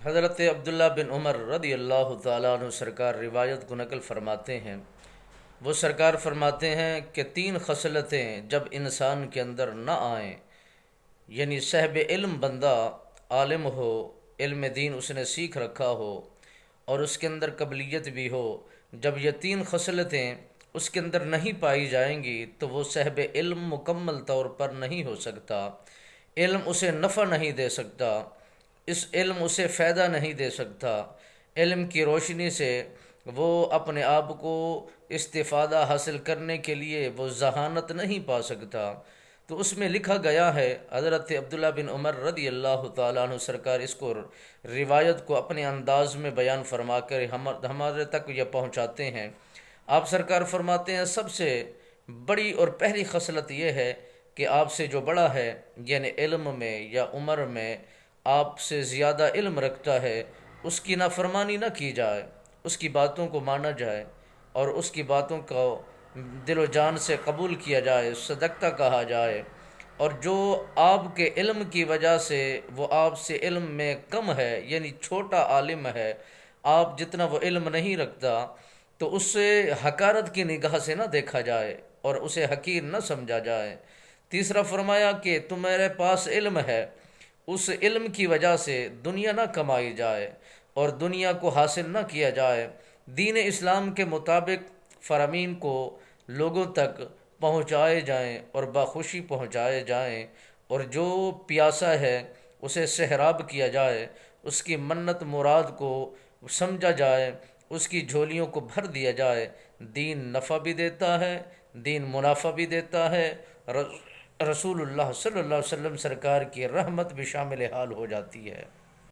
حضرت عبداللہ بن عمر رضی اللہ تعالیٰ عنہ سرکار روایت کو نقل فرماتے ہیں۔ وہ سرکار فرماتے ہیں کہ 3 خصلتیں جب انسان کے اندر نہ آئیں، یعنی صاحب علم بندہ عالم ہو، علم دین اس نے سیکھ رکھا ہو اور اس کے اندر قبلیت بھی ہو، جب یہ 3 خصلتیں اس کے اندر نہیں پائی جائیں گی تو وہ صاحب علم مکمل طور پر نہیں ہو سکتا۔ علم اسے نفع نہیں دے سکتا، اس علم اسے فائدہ نہیں دے سکتا۔ علم کی روشنی سے وہ اپنے آپ کو استفادہ حاصل کرنے کے لیے وہ ذہانت نہیں پا سکتا۔ تو اس میں لکھا گیا ہے، حضرت عبداللہ بن عمر رضی اللہ تعالیٰ عنہ سرکار اس کو روایت کو اپنے انداز میں بیان فرما کر ہمارے تک یہ پہنچاتے ہیں۔ آپ سرکار فرماتے ہیں سب سے بڑی اور پہلی خصلت یہ ہے کہ آپ سے جو بڑا ہے، یعنی علم میں یا عمر میں آپ سے زیادہ علم رکھتا ہے، اس کی نافرمانی نہ کی جائے، اس کی باتوں کو مانا جائے اور اس کی باتوں کو دل و جان سے قبول کیا جائے، صدقہ کہا جائے۔ اور جو آپ کے علم کی وجہ سے وہ آپ سے علم میں کم ہے، یعنی چھوٹا عالم ہے، آپ جتنا وہ علم نہیں رکھتا، تو اس سے حقارت کی نگاہ سے نہ دیکھا جائے اور اسے حقیر نہ سمجھا جائے۔ تیسرا فرمایا کہ تمہارے پاس علم ہے، اس علم کی وجہ سے دنیا نہ کمائی جائے اور دنیا کو حاصل نہ کیا جائے، دین اسلام کے مطابق فرامین کو لوگوں تک پہنچائے جائیں اور بخوشی پہنچائے جائیں، اور جو پیاسا ہے اسے سحراب کیا جائے، اس کی منت مراد کو سمجھا جائے، اس کی جھولیوں کو بھر دیا جائے۔ دین نفع بھی دیتا ہے، دین منافع بھی دیتا ہے، رسول اللہ صلی اللہ علیہ وسلم سرکار کی رحمت بھی شامل حال ہو جاتی ہے۔